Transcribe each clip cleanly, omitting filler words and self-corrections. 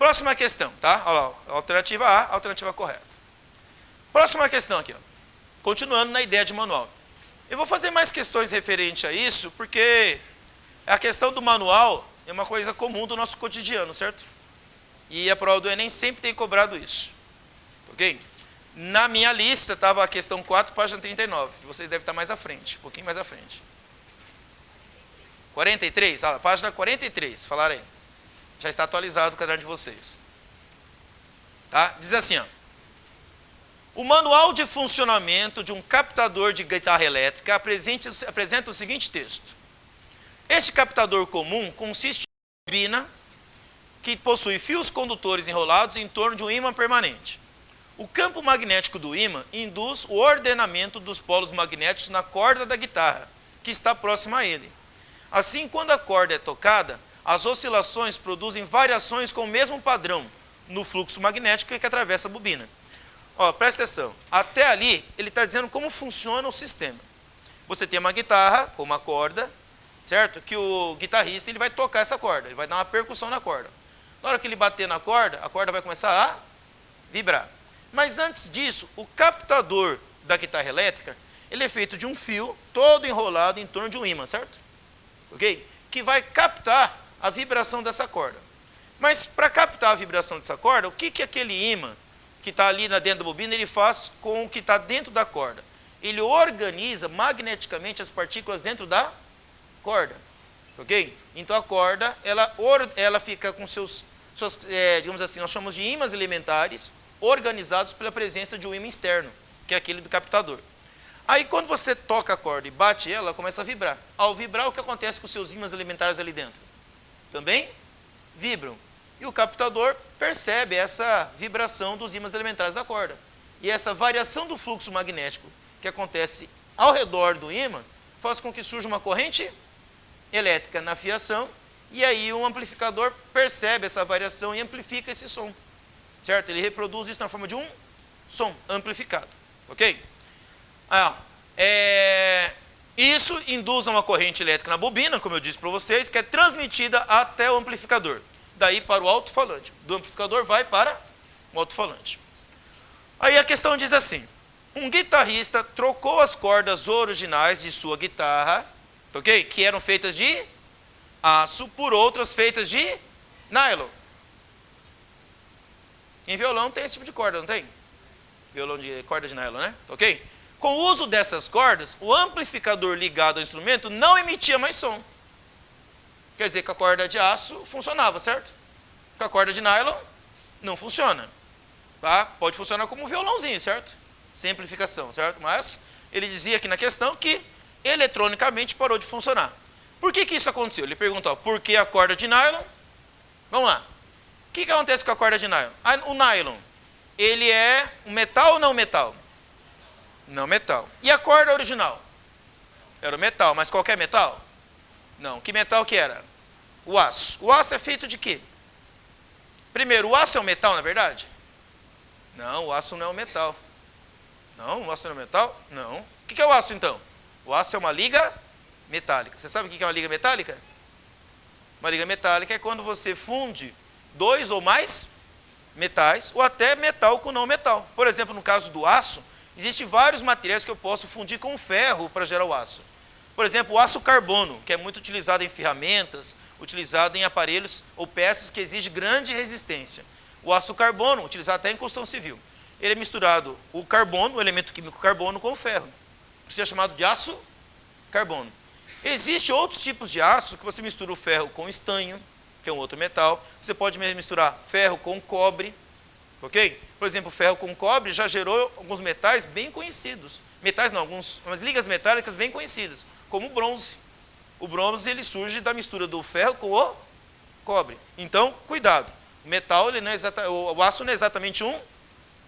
Próxima questão, tá? Olha lá, alternativa A, alternativa correta. Próxima questão aqui, ó. Continuando na ideia de manual. Eu vou fazer mais questões referentes a isso, porque a questão do manual é uma coisa comum do nosso cotidiano, certo? E a prova do Enem sempre tem cobrado isso. Ok? Na minha lista estava a questão 4, página 39. Vocês devem estar mais à frente, um pouquinho mais à frente. 43? Olha, página 43, falaram aí. Já está atualizado o caderno de vocês. Tá? Diz assim, ó. O manual de funcionamento de um captador de guitarra elétrica apresenta o seguinte texto. Este captador comum consiste em uma bobina que possui fios condutores enrolados em torno de um ímã permanente. O campo magnético do ímã induz o ordenamento dos polos magnéticos na corda da guitarra, que está próxima a ele. Assim, quando a corda é tocada, as oscilações produzem variações com o mesmo padrão no fluxo magnético que atravessa a bobina. Ó, presta atenção. Até ali, ele está dizendo como funciona o sistema. Você tem uma guitarra com uma corda, certo? Que o guitarrista ele vai tocar essa corda, ele vai dar uma percussão na corda. Na hora que ele bater na corda, a corda vai começar a vibrar. Mas antes disso, o captador da guitarra elétrica, ele é feito de um fio todo enrolado em torno de um ímã, certo? Ok? Que vai captar a vibração dessa corda. Mas para captar a vibração dessa corda, o que aquele ímã que está ali dentro da bobina, ele faz com o que está dentro da corda? Ele organiza magneticamente as partículas dentro da corda. Ok? Então a corda, ela fica com digamos assim, nós chamamos de ímãs elementares, organizados pela presença de um ímã externo, que é aquele do captador. Aí quando você toca a corda e bate ela começa a vibrar. Ao vibrar, o que acontece com os seus ímãs elementares ali dentro? Também vibram. E o captador percebe essa vibração dos ímãs elementares da corda. E essa variação do fluxo magnético que acontece ao redor do ímã faz com que surja uma corrente elétrica na fiação, e aí o amplificador percebe essa variação e amplifica esse som. Certo? Ele reproduz isso na forma de um som amplificado. Ok? Isso induz uma corrente elétrica na bobina, como eu disse para vocês, que é transmitida até o amplificador. Daí para o alto-falante. Do amplificador vai para o alto-falante. Aí a questão diz assim. Um guitarrista trocou as cordas originais de sua guitarra, ok? Que eram feitas de aço, por outras feitas de nylon. Em violão tem esse tipo de corda, não tem? Violão de corda de nylon, né? Ok? Com o uso dessas cordas, o amplificador ligado ao instrumento não emitia mais som. Quer dizer que a corda de aço funcionava, certo? Com a corda de nylon, não funciona. Tá? Pode funcionar como um violãozinho, certo? Sem amplificação, certo? Mas ele dizia aqui na questão que eletronicamente parou de funcionar. Por que isso aconteceu? Ele perguntou, por que a corda de nylon? Vamos lá. O que acontece com a corda de nylon? O nylon, ele é um metal ou não metal? Não metal. E a corda original? Era o metal, mas qualquer metal? Não. Que metal que era? O aço. O aço é feito de quê? Primeiro, o aço é um metal, na verdade? Não, o aço não é um metal. Não, o aço não é um metal? Não. O que é o aço, então? O aço é uma liga metálica. Você sabe o que é uma liga metálica? Uma liga metálica é quando você funde dois ou mais metais, ou até metal com não metal. Por exemplo, no caso do aço, existem vários materiais que eu posso fundir com ferro para gerar o aço. Por exemplo, o aço carbono, que é muito utilizado em ferramentas, utilizado em aparelhos ou peças que exigem grande resistência. O aço carbono, utilizado até em construção civil. Ele é misturado, o carbono, o elemento químico carbono, com o ferro. Isso é chamado de aço carbono. Existem outros tipos de aço que você mistura o ferro com estanho, que é um outro metal. Você pode mesmo misturar ferro com cobre, ok? Por exemplo, ferro com cobre já gerou alguns metais bem conhecidos. Metais não, umas ligas metálicas bem conhecidas, como o bronze. O bronze ele surge da mistura do ferro com o cobre. Então, cuidado. O metal, ele não é o aço não é exatamente um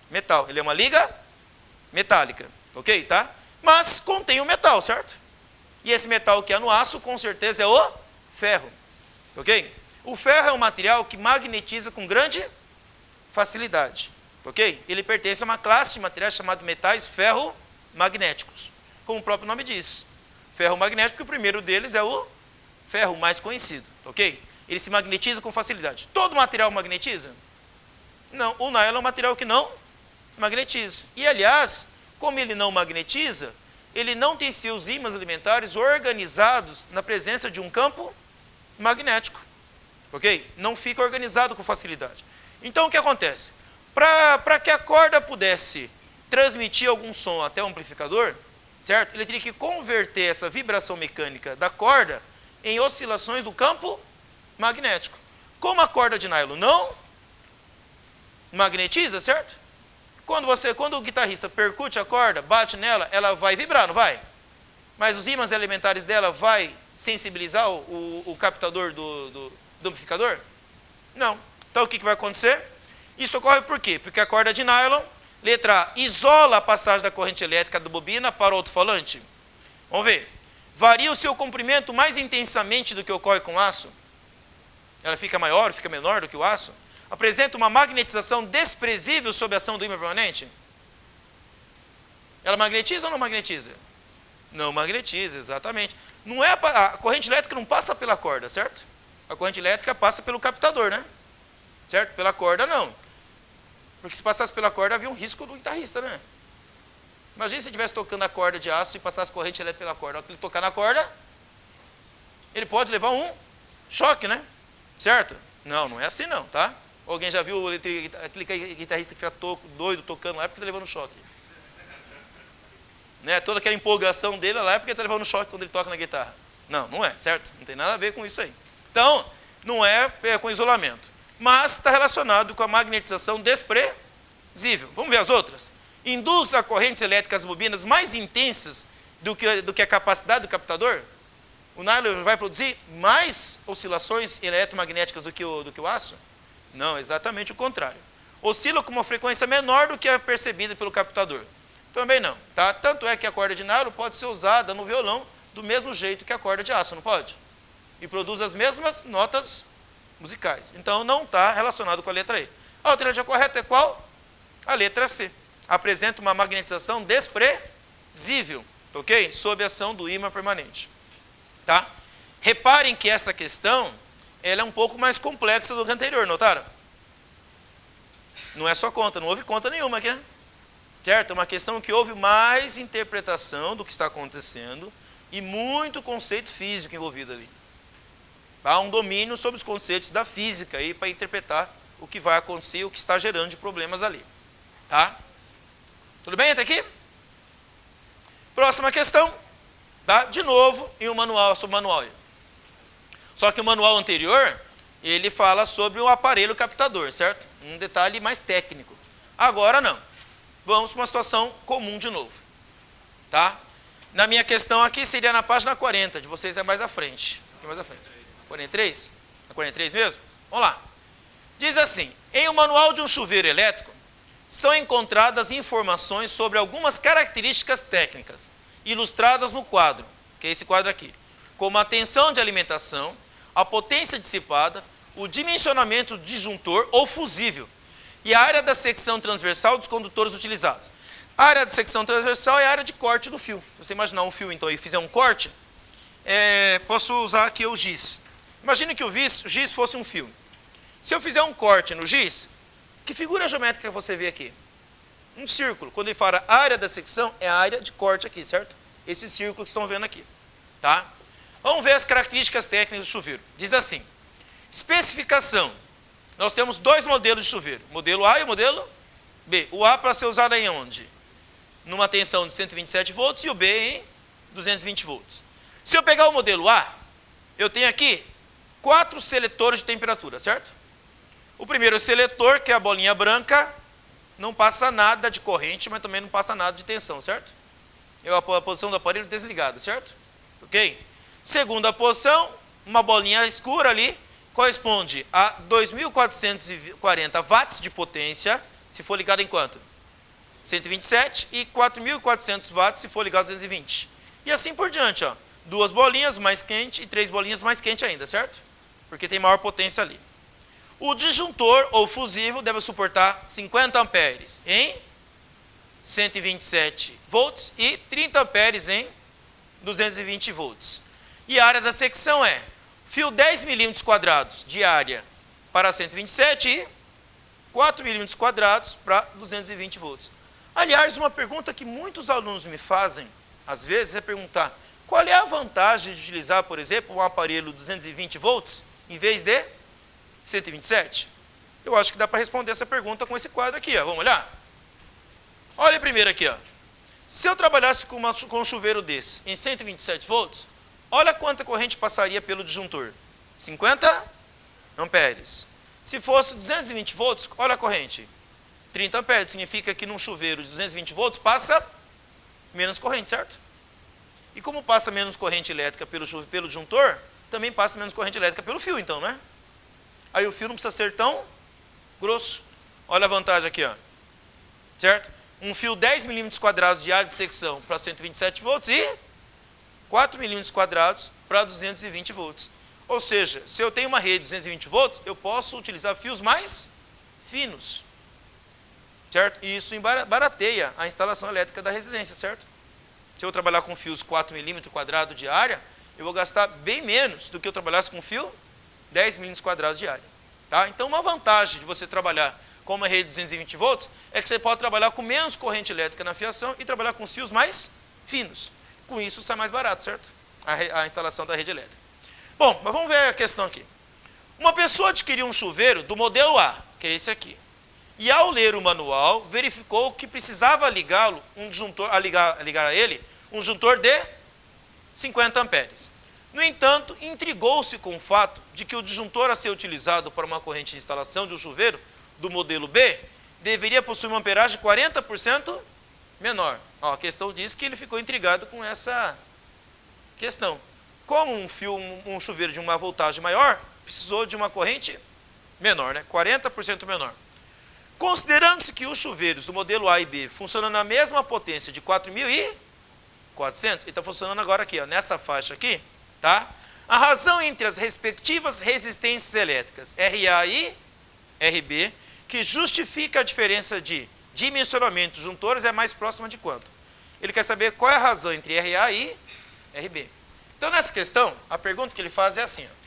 metal. Ele é uma liga metálica, ok? Tá? Mas contém o metal, certo? E esse metal que é no aço, com certeza, é o ferro, ok? O ferro é um material que magnetiza com grande facilidade, ok? Ele pertence a uma classe de materiais chamada metais ferromagnéticos, como o próprio nome diz. Ferromagnético, o primeiro deles é o ferro mais conhecido, ok? Ele se magnetiza com facilidade. Todo material magnetiza? Não, o nylon é um material que não magnetiza. E, aliás, como ele não magnetiza, ele não tem seus ímãs alimentares organizados na presença de um campo magnético. Ok? Não fica organizado com facilidade. Então, o que acontece? Para que a corda pudesse transmitir algum som até o amplificador, certo? Ele teria que converter essa vibração mecânica da corda em oscilações do campo magnético. Como a corda de nylon não magnetiza, certo? Quando o guitarrista percute a corda, bate nela, ela vai vibrar, não vai? Mas os ímãs elementares dela vai sensibilizar o captador do amplificador? Não. Então o que vai acontecer? Isso ocorre por quê? Porque a corda de nylon, letra A, isola a passagem da corrente elétrica da bobina para o alto-falante. Vamos ver. Varia o seu comprimento mais intensamente do que ocorre com o aço. Ela fica maior, fica menor do que o aço. Apresenta uma magnetização desprezível sob a ação do ímã permanente. Ela magnetiza ou não magnetiza? Não magnetiza, exatamente. Não é a corrente elétrica não passa pela corda, certo? A corrente elétrica passa pelo captador, né? Certo? Pela corda, não. Porque se passasse pela corda, havia um risco do guitarrista, né? Imagina se ele estivesse tocando a corda de aço e passasse corrente elétrica pela corda. Ao que ele tocar na corda, ele pode levar um choque, né? Certo? Não, não é assim não, tá? Alguém já viu aquele guitarrista que fica doido tocando lá, é porque está levando choque. Né? Toda aquela empolgação dele lá é porque está levando choque quando ele toca na guitarra. Não, não é, certo? Não tem nada a ver com isso aí. Então, não é com isolamento. Mas está relacionado com a magnetização desprezível. Vamos ver as outras? Induz a correntes elétricas bobinas mais intensas do que a capacidade do captador? O nylon vai produzir mais oscilações eletromagnéticas do que o aço? Não, exatamente o contrário. Oscila com uma frequência menor do que a percebida pelo captador. Também não. Tá? Tanto é que a corda de nylon pode ser usada no violão do mesmo jeito que a corda de aço, não pode? E produz as mesmas notas musicais. Então, não está relacionado com a letra E. A alternativa correta é qual? A letra C. Apresenta uma magnetização desprezível, ok? Sob a ação do ímã permanente. Tá? Reparem que essa questão ela é um pouco mais complexa do que a anterior, notaram? Não é só conta, não houve conta nenhuma aqui, né? Certo? É uma questão que houve mais interpretação do que está acontecendo e muito conceito físico envolvido ali. Há um domínio sobre os conceitos da física aí para interpretar o que vai acontecer, o que está gerando de problemas ali. Tá? Tudo bem até aqui? Próxima questão. Tá? De novo, em um manual, sobre o manual. Só que o manual anterior, ele fala sobre o aparelho captador, certo? Um detalhe mais técnico. Agora não. Vamos para uma situação comum de novo. Tá? Na minha questão aqui seria na página 40, de vocês é mais à frente. Aqui mais à frente. 43? É 43 mesmo? Vamos lá. Diz assim, em um manual de um chuveiro elétrico, são encontradas informações sobre algumas características técnicas, ilustradas no quadro, que é esse quadro aqui, como a tensão de alimentação, a potência dissipada, o dimensionamento do disjuntor ou fusível e a área da secção transversal dos condutores utilizados. A área de secção transversal é a área de corte do fio. Se você imaginar um fio, então, e fizer um corte, posso usar aqui o giz. Imagine que o giz fosse um fio. Se eu fizer um corte no giz, que figura geométrica você vê aqui? Um círculo. Quando ele fala área da secção, é a área de corte aqui, certo? Esse círculo que estão vendo aqui. Tá? Vamos ver as características técnicas do chuveiro. Diz assim, especificação. Nós temos dois modelos de chuveiro, o modelo A e o modelo B. O A para ser usado em onde? Numa tensão de 127 volts e o B em 220 volts. Se eu pegar o modelo A, eu tenho aqui 4 seletores de temperatura, certo? O primeiro seletor, que é a bolinha branca, não passa nada de corrente, mas também não passa nada de tensão, certo? É a posição do aparelho desligado, certo? Ok? Segunda posição, uma bolinha escura ali, corresponde a 2.440 watts de potência, se for ligado em quanto? 127 e 4.400 watts se for ligado a 220. E assim por diante, ó. 2 bolinhas mais quente e 3 bolinhas mais quente ainda, certo? Porque tem maior potência ali. O disjuntor ou fusível deve suportar 50 amperes em 127 volts e 30 amperes em 220 volts. E a área da secção é fio 10 milímetros quadrados de área para 127 e 4 milímetros quadrados para 220 volts. Aliás, uma pergunta que muitos alunos me fazem, às vezes, é perguntar qual é a vantagem de utilizar, por exemplo, um aparelho 220 volts em vez de 127? Eu acho que dá para responder essa pergunta com esse quadro aqui, ó. Vamos olhar? Olha primeiro aqui, ó. Se eu trabalhasse com um chuveiro desse em 127 volts, olha quanta corrente passaria pelo disjuntor. 50 amperes. Se fosse 220 volts, olha a corrente. 30 amperes. Significa que num chuveiro de 220 volts passa menos corrente, certo? E como passa menos corrente elétrica pelo disjuntor, também passa menos corrente elétrica pelo fio, então, né? Aí o fio não precisa ser tão grosso. Olha a vantagem aqui, ó. Certo? Um fio 10 milímetros quadrados de área de secção para 127 volts e 4 milímetros quadrados para 220 volts. Ou seja, se eu tenho uma rede de 220 volts, eu posso utilizar fios mais finos. Certo? E isso barateia a instalação elétrica da residência, certo? Se eu trabalhar com fios 4 milímetros quadrados de área, eu vou gastar bem menos do que eu trabalhasse com fio 10 milímetros quadrados de área. Tá? Então, uma vantagem de você trabalhar com uma rede de 220 volts é que você pode trabalhar com menos corrente elétrica na fiação e trabalhar com fios mais finos. Com isso, sai mais barato, certo? A instalação da rede elétrica. Bom, mas vamos ver a questão aqui. Uma pessoa adquiriu um chuveiro do modelo A, que é esse aqui. E ao ler o manual, verificou que precisava ligá-lo, ligar a ele, um disjuntor de 50 amperes. No entanto, intrigou-se com o fato de que o disjuntor a ser utilizado para uma corrente de instalação de um chuveiro do modelo B deveria possuir uma amperagem 40% menor. Ó, a questão diz que ele ficou intrigado com essa questão. Como um chuveiro de uma voltagem maior, precisou de uma corrente menor, né? 40% menor. Considerando-se que os chuveiros do modelo A e B funcionam na mesma potência de 4.400, ele está funcionando agora aqui, ó, nessa faixa aqui, tá? A razão entre as respectivas resistências elétricas RA e RB, que justifica a diferença de dimensionamento dos disjuntores, é mais próxima de quanto? Ele quer saber qual é a razão entre RA e RB. Então, nessa questão, a pergunta que ele faz é assim, ó.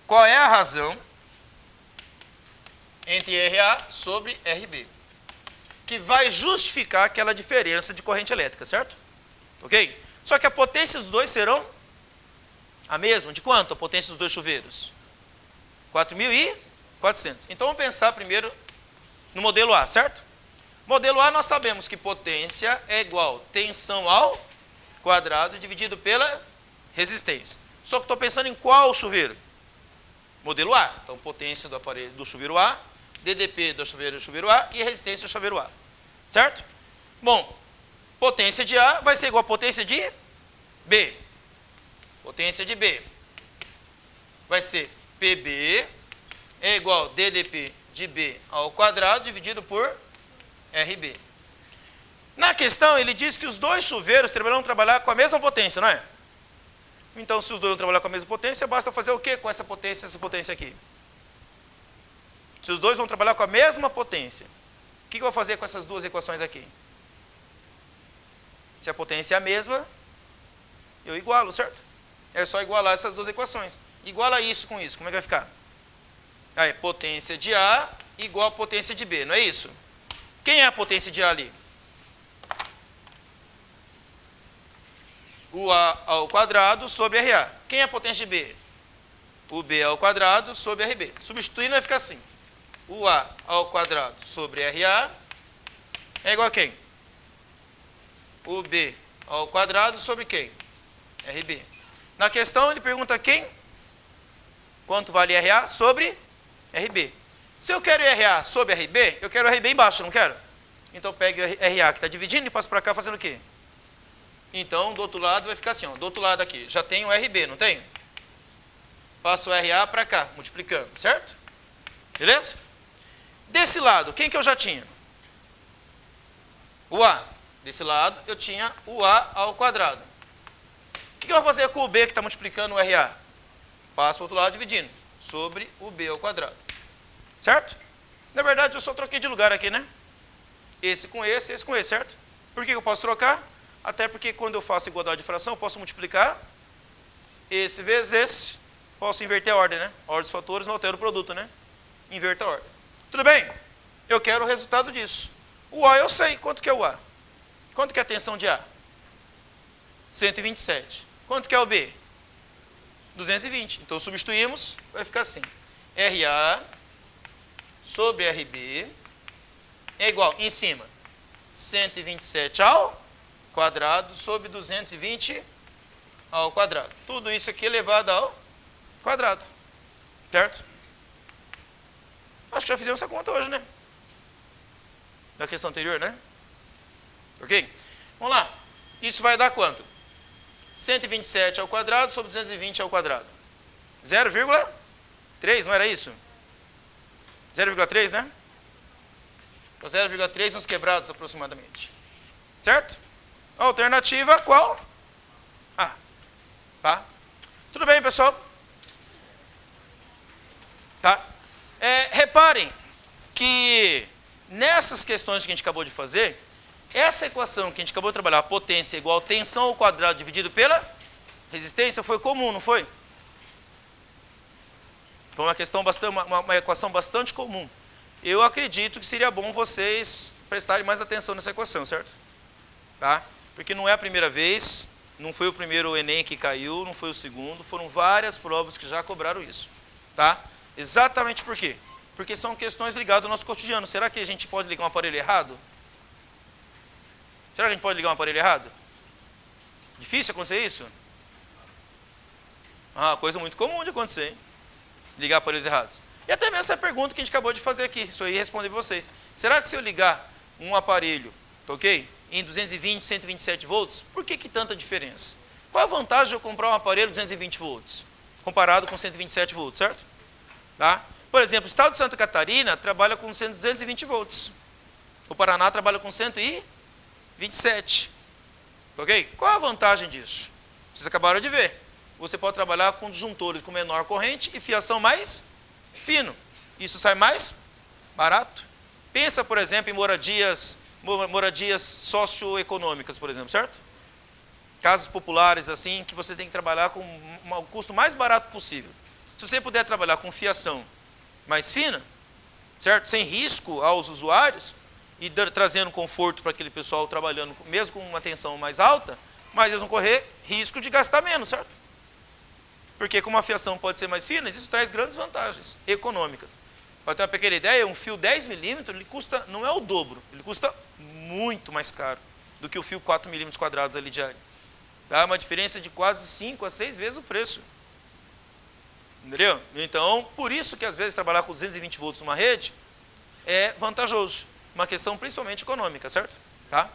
Qual é a razão entre RA sobre RB? Que vai justificar aquela diferença de corrente elétrica, certo? Ok? Só que a potência dos dois serão a mesma. De quanto a potência dos dois chuveiros? 4.400. Então, vamos pensar primeiro no modelo A, certo? Modelo A, nós sabemos que potência é igual tensão ao quadrado dividido pela resistência. Só que estou pensando em qual chuveiro? Modelo A. Então, potência do aparelho do chuveiro A, DDP do chuveiro A e resistência do chuveiro A. Certo? Bom, potência de A vai ser igual a potência de B. Potência de B vai ser PB é igual a DDP de B ao quadrado dividido por RB. Na questão, ele diz que os dois chuveiros vão trabalhar com a mesma potência, não é? Então, se os dois vão trabalhar com a mesma potência, basta fazer o quê com essa potência aqui? Se os dois vão trabalhar com a mesma potência, o que eu vou fazer com essas duas equações aqui? Se a potência é a mesma, eu igualo, certo? É só igualar essas duas equações. Iguala isso com isso, como é que vai ficar? Aí, potência de A igual a potência de B, não é isso? Quem é a potência de A ali? O A ao quadrado sobre RA. Quem é a potência de B? O B ao quadrado sobre RB. Substituindo vai ficar assim. O A ao quadrado sobre RA é igual a quem? O B ao quadrado sobre quem? RB. Na questão ele pergunta quem? Quanto vale RA sobre RB. Se eu quero RA sobre RB, eu quero RB embaixo, não quero? Então eu pego RA que está dividindo e passo para cá fazendo o quê? Então, do outro lado vai ficar assim, ó, do outro lado aqui, já tem o RB, não tem? Passo o RA para cá, multiplicando, certo? Beleza? Desse lado, quem que eu já tinha? O A. Desse lado, eu tinha o A ao quadrado. O que eu vou fazer com o B que está multiplicando o RA? Passo para o outro lado dividindo, sobre o B ao quadrado. Certo? Na verdade, eu só troquei de lugar aqui, né? Esse com esse com esse, certo? Por que eu posso trocar? Até porque quando eu faço igualdade de fração, eu posso multiplicar esse vezes esse Posso inverter a ordem, né? A ordem dos fatores não altera o produto, né? Inverta a ordem. Tudo bem? Eu quero o resultado disso. O A eu sei. Quanto que é o A? Quanto que é a tensão de A? 127. Quanto que é o B? 220. Então substituímos, vai ficar assim. RA sobre RB é igual, em cima, 127 ao quadrado sobre 220 ao quadrado. Tudo isso aqui elevado ao quadrado. Certo? Acho que já fizemos essa conta hoje, né? Da questão anterior, né? Ok? Vamos lá. Isso vai dar quanto? 127 ao quadrado sobre 220 ao quadrado. 0,3, não era isso? 0,3, né? Então 0,3 nos quebrados aproximadamente. Certo? A alternativa qual? A. Tá? Tudo bem, pessoal? Tá? Reparem que nessas questões que a gente acabou de fazer, essa equação que a gente acabou de trabalhar, potência igual a tensão ao quadrado dividido pela resistência, foi comum, não foi? Foi uma equação bastante comum. Eu acredito que seria bom vocês prestarem mais atenção nessa equação, certo? Tá? Porque não é a primeira vez, não foi o primeiro Enem que caiu, não foi o segundo, foram várias provas que já cobraram isso. Tá? Exatamente por quê? Porque são questões ligadas ao nosso cotidiano. Será que a gente pode ligar um aparelho errado? Será que a gente pode ligar um aparelho errado? Difícil acontecer isso? Coisa muito comum de acontecer, hein? Ligar aparelhos errados. E até mesmo essa pergunta que a gente acabou de fazer aqui, isso aí responder para vocês. Será que se eu ligar um aparelho, ok, em 220, 127 volts, por que tanta diferença? Qual a vantagem de eu comprar um aparelho 220 volts, comparado com 127 volts, certo? Tá? Por exemplo, o estado de Santa Catarina trabalha com 220 volts. O Paraná trabalha com 127. Ok? Qual a vantagem disso? Vocês acabaram de ver. Você pode trabalhar com disjuntores com menor corrente e fiação mais fino. Isso sai mais barato. Pensa, por exemplo, em moradias socioeconômicas, por exemplo, certo? Casas populares, assim, que você tem que trabalhar com o custo mais barato possível. Se você puder trabalhar com fiação mais fina, certo? Sem risco aos usuários e trazendo conforto para aquele pessoal trabalhando, mesmo com uma tensão mais alta, mas eles vão correr risco de gastar menos, certo? Porque como a fiação pode ser mais fina, isso traz grandes vantagens econômicas. Para ter uma pequena ideia, um fio 10 milímetros, ele custa, não é o dobro, ele custa muito mais caro do que o fio 4 milímetros quadrados ali diário. Dá uma diferença de quase 5 a 6 vezes o preço. Entendeu? Então, por isso que às vezes trabalhar com 220 volts numa rede é vantajoso. Uma questão principalmente econômica, certo? Tá?